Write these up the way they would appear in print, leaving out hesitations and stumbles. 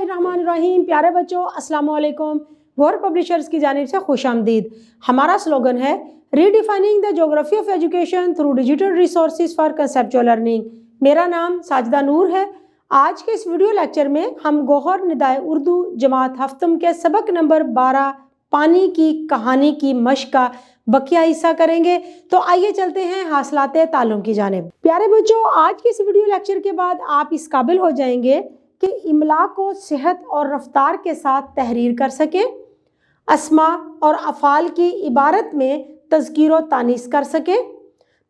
बिस्मिल्लाहिर्रहमानिर्रहीम। प्यारे बच्चों, अस्सलाम वालेकुम। गौर पब्लिशर्स की जानिब से खुश आमदीद। हमारा स्लोगन है redefining the geography of education through digital resources for conceptual learning. मेरा नाम साजिदा नूर है। आज के इस वीडियो लेक्चर में हम गौहर निदाए उर्दू जमात हफ्तम के सबक नंबर 12 पानी की कहानी की मश्क का बकिया हिस्सा करेंगे। तो आइए चलते हैं हासिलाते ताल्लुम की जानिब। प्यारे बच्चों, आज के इस वीडियो लेक्चर के बाद आप इस काबिल हो जाएंगे कि इमला को सेहत और रफ्तार के साथ तहरीर कर सकें, अस्मा और अफ़ाल की इबारत में तज़कीर तानीस कर सकें,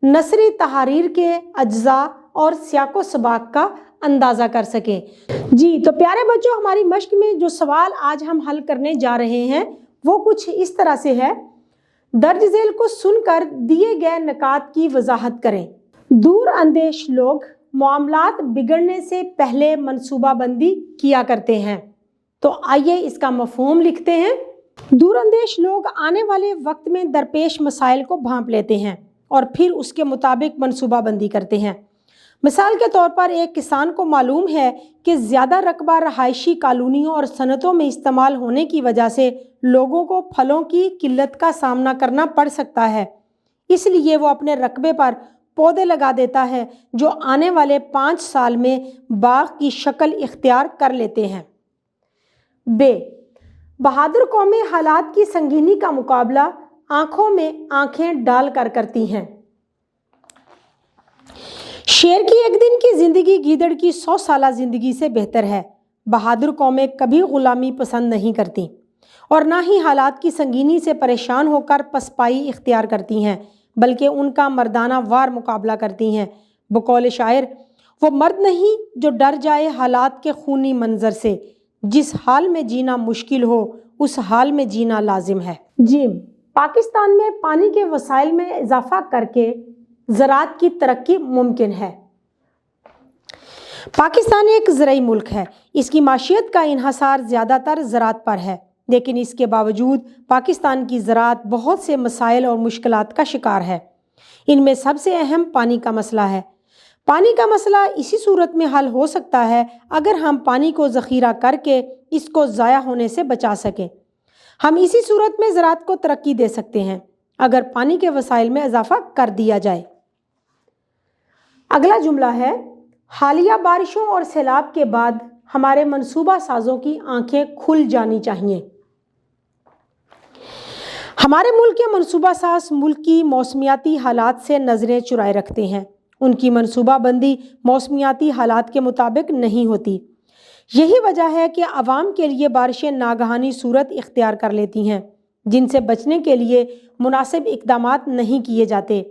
नसरी तहारीर के अज्जा और सियाको सबाक का अंदाज़ा कर सकें। जी तो प्यारे बच्चों, हमारी मश्क में जो सवाल आज हम हल करने जा रहे हैं वो कुछ इस तरह से है। दर्ज झेल को सुनकर दिए गए नकात की वजाहत करें। दूर अंदेश लोग मामलात बिगड़ने से पहले मनसूबाबंदी किया करते हैं। तो आइए इसका मफहूम लिखते हैं। दूर अंदेश लोग आने वाले वक्त में दरपेश मसाइल को भांप लेते हैं और फिर उसके मुताबिक मनसूबाबंदी करते हैं। मिसाल के तौर पर एक किसान को मालूम है कि ज़्यादा रकबा रहायशी कॉलोनियों और सनतों में इस्तेमाल होने की वजह से लोगों को फलों की किल्लत का सामना करना पड़ सकता है, इसलिए वो अपने रकबे पर पौधे लगा देता है जो आने वाले 5 साल में बाग की शक्ल इख्तियार कर लेते हैं। बे बहादुर कौमें हालात की संगीनी का मुकाबला आंखों में आंखें डाल कर करती हैं। शेर की एक दिन की जिंदगी गीदड़ की 100 साला जिंदगी से बेहतर है। बहादुर कौमें कभी गुलामी पसंद नहीं करती और ना ही हालात की संगीनी से परेशान होकर पसपाई इख्तियार करती हैं, बल्कि उनका मर्दाना वार मुकाबला करती हैं। बकौल शायर, वो मर्द नहीं जो डर जाए हालात के खूनी मंजर से, जिस हाल में जीना मुश्किल हो उस हाल में जीना लाजिम है। जी पाकिस्तान में पानी के वसाइल में इजाफा करके ज़राअत की तरक्की मुमकिन है। पाकिस्तान एक ज़राई मुल्क है। इसकी माशियत का इन्हसार ज़्यादातर ज़राअत पर है, लेकिन इसके बावजूद पाकिस्तान की ज़राअत बहुत से मसाइल और मुश्किलात का शिकार है। इनमें सबसे अहम पानी का मसला है। पानी का मसला इसी सूरत में हल हो सकता है अगर हम पानी को ज़ख़ीरा करके इसको ज़ाया होने से बचा सकें। हम इसी सूरत में ज़राअत को तरक्की दे सकते हैं अगर पानी के वसाइल में इजाफा कर दिया जाए। अगला जुमला है, हालिया बारिशों और सैलाब के बाद हमारे मनसूबा साजों की आंखें खुल जानी चाहिए। हमारे मुल्क के मनसूबा साज मुल्क की मौसमियाती हालात से नज़रें चुराए रखते हैं। उनकी मनसूबाबंदी मौसमियाती हालात के मुताबिक नहीं होती। यही वजह है कि आवाम के लिए बारिशें नागहानी सूरत इख्तियार कर लेती हैं, जिनसे बचने के लिए मुनासिब इक़दामात नहीं किए जाते।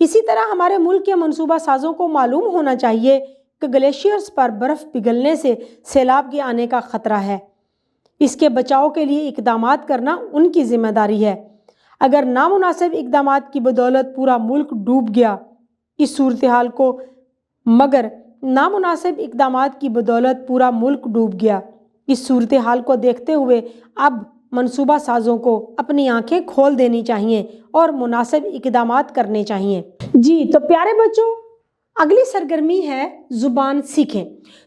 इसी तरह हमारे मुल्क के मनसूबा साजों को मालूम होना चाहिए कि ग्लेशियर्स पर बर्फ़ पिघलने से सैलाब के आने का ख़तरा है। इसके बचाव के लिए इक़दामात करना उनकी ज़िम्मेदारी है। अगर नामुनासिब इक़दामात की बदौलत पूरा मुल्क डूब गया, इस सूरत हाल को मगर नामुनासिब इक़दामात की बदौलत पूरा मुल्क डूब गया, इस सूरत हाल को देखते हुए अब मनसूबा साजों को अपनी आंखें खोल देनी चाहिए और मुनासिब इक़दामात करने चाहिए। जी तो प्यारे बच्चों, अगली सरगर्मी है ज़ुबान सीखें।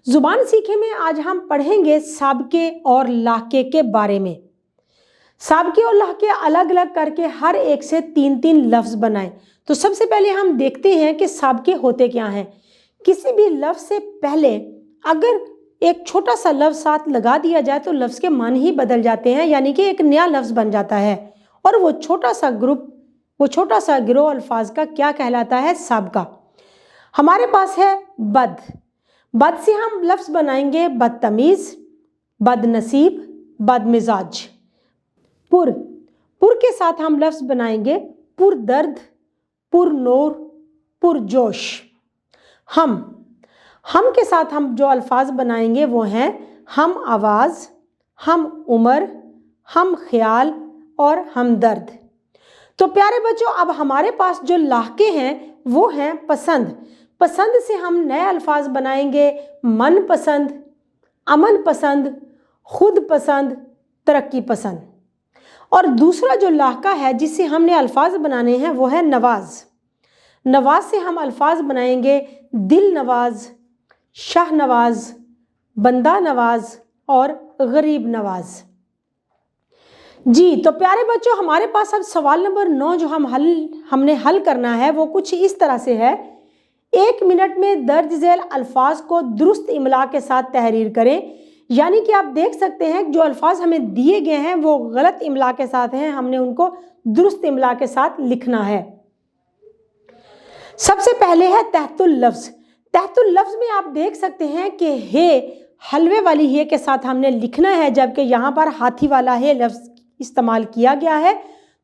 ज़ुबान सीखें में आज हम पढ़ेंगे साबके और लाहके के बारे में। साबके और लाहके अलग अलग करके हर एक से 3-3 लफ्ज़ बनाएं। तो सबसे पहले हम देखते हैं कि साबके होते क्या हैं। किसी भी लफ्ज़ से पहले अगर एक छोटा सा लफ्ज़ साथ लगा दिया जाए तो लफ्ज़ के मान ही बदल जाते हैं, यानी कि एक नया लफ्ज़ बन जाता है। और वो छोटा सा गिरोह अल्फाज का क्या कहलाता है? साबका। हमारे पास है बद। बद से हम लफ्ज़ बनाएंगे बदतमीज़, बदनसीब, बदमिजाज। पुर के साथ हम लफ्ज़ बनाएंगे पुरदर्द, पुरनूर, पुरजोश। हम के साथ हम जो अल्फाज बनाएंगे वो हैं हम आवाज़, हम उम्र, हम ख्याल और हमदर्द। तो प्यारे बच्चों, अब हमारे पास जो लाहके हैं वो हैं पसंद। पसंद से हम नए अल्फाज बनाएंगे मन पसंद, अमन पसंद, खुद पसंद, तरक्की पसंद। और दूसरा जो लाहका है जिससे हमने अल्फाज बनाने हैं वो है नवाज। नवाज से हम अल्फाज बनाएंगे दिल नवाज, शाह नवाज, बंदा नवाज, और गरीब नवाज। जी तो प्यारे बच्चों, हमारे पास अब सवाल नंबर 9 जो हमने हल करना है वो कुछ इस तरह से है। 1 मिनट में दर्ज झेल अल्फाज को दुरुस्त इमला के साथ तहरीर करें। यानी कि आप देख सकते हैं जो अल्फाज हमें दिए गए हैं वो गलत इमला के साथ हैं, हमने उनको दुरुस्त इमला के साथ लिखना है। सबसे पहले है तहतुल लफ्ज़। तहतुल लफ्ज़ में आप देख सकते हैं कि हे हलवे वाली हे के साथ हमने लिखना है, जबकि यहाँ पर हाथी वाला हे लफ्ज़ इस्तेमाल किया गया है।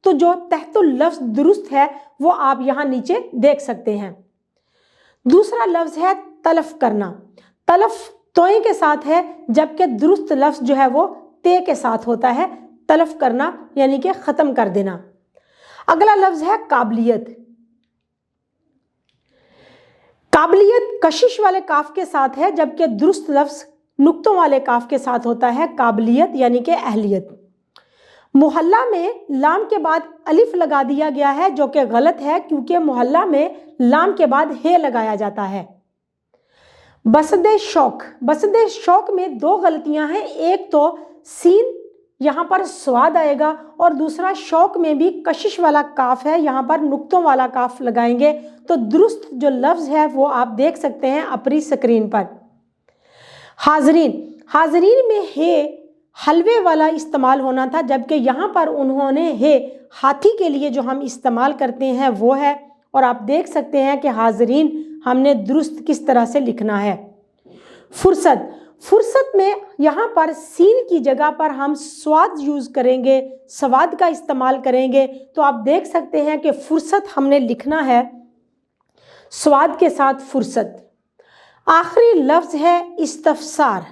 तो जो तहतुल लफ्ज़ दुरुस्त है वो आप यहाँ नीचे देख सकते हैं। दूसरा लफ्ज़ है तलफ करना। तलफ तोए के साथ है, जबकि दुरुस्त लफ्ज़ जो है वो ते के साथ होता है। तलफ करना यानी कि ख़त्म कर देना। अगला लफ्ज़ है काबिलियत। काबिलियत कशिश वाले काफ के साथ है, जबकि दुरुस्त लफ्ज़ नुक्तों वाले काफ के साथ होता है काबिलियत यानी कि अहलियत। मुहल्ला में लाम के बाद अलिफ लगा दिया गया है, जो कि गलत है क्योंकि मुहल्ला में लाम के बाद हे लगाया जाता है। बसदे शौक। बसदे शौक में 2 गलतियां हैं। एक तो सीन यहाँ पर स्वाद आएगा और दूसरा शौक में भी कशिश वाला काफ है, यहाँ पर नुक्तों वाला काफ लगाएंगे। तो दुरुस्त जो लफ्ज़ है वो आप देख सकते हैं अपनी स्क्रीन पर। हाजरीन। हाजरीन में हे हलवे वाला इस्तेमाल होना था, जबकि यहाँ पर उन्होंने हे हाथी के लिए जो हम इस्तेमाल करते हैं वो है। और आप देख सकते हैं कि हाजरीन हमने दुरुस्त किस तरह से लिखना है। फुर्सत। फुर्सत में यहाँ पर सीन की जगह पर हम स्वाद यूज़ करेंगे, सवाद का इस्तेमाल करेंगे। तो आप देख सकते हैं कि फुर्सत हमने लिखना है स्वाद के साथ फुर्सत। आखिरी लफ्ज़ है इस्तफसार।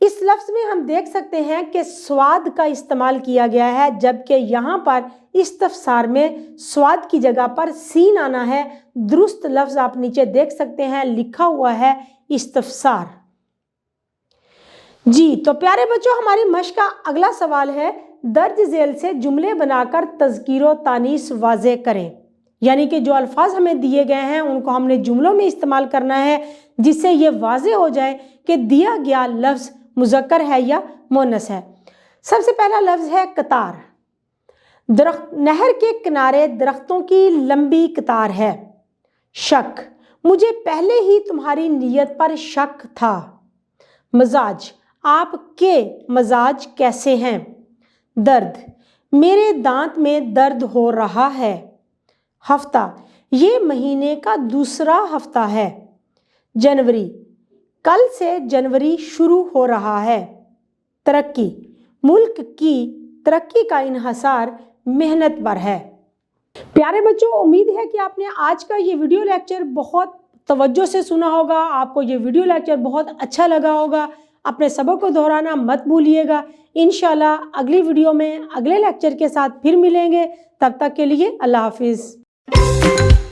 इस लफ्ज़ में हम देख सकते हैं कि स्वाद का इस्तेमाल किया गया है, जबकि यहाँ पर इस्तफसार में स्वाद की जगह पर सीन आना है। दुरुस्त लफ्ज़ आप नीचे देख सकते हैं लिखा हुआ है इस्तफसार। जी तो प्यारे बच्चों, हमारी मश्क का अगला सवाल है दर्ज झेल से जुमले बनाकर तज़कीरो तानीस वाज़े करें। यानी कि जो अल्फाज हमें दिए गए हैं उनको हमने जुमलों में इस्तेमाल करना है, जिससे ये वाज़े हो जाए कि दिया गया लफ्ज़ मुज़क्कर है या मुअन्नस है। सबसे पहला लफ्ज़ है कतार। नहर के किनारे दरख्तों की लंबी कतार है। शक। मुझे पहले ही तुम्हारी नीयत पर शक था। मजाज। आपके मजाज कैसे हैं। दर्द। मेरे दांत में दर्द हो रहा है। हफ्ता। ये महीने का दूसरा हफ्ता है। जनवरी। कल से जनवरी शुरू हो रहा है। तरक्की। मुल्क की तरक्की का इन्हसार मेहनत पर है। प्यारे बच्चों, उम्मीद है कि आपने आज का ये वीडियो लेक्चर बहुत तवज्जो से सुना होगा, आपको ये वीडियो लेक्चर बहुत अच्छा लगा होगा। अपने सबक को दोहराना मत भूलिएगा। इंशाल्लाह अगली वीडियो में अगले लेक्चर के साथ फिर मिलेंगे। तब तक के लिए अल्लाह हाफिज़।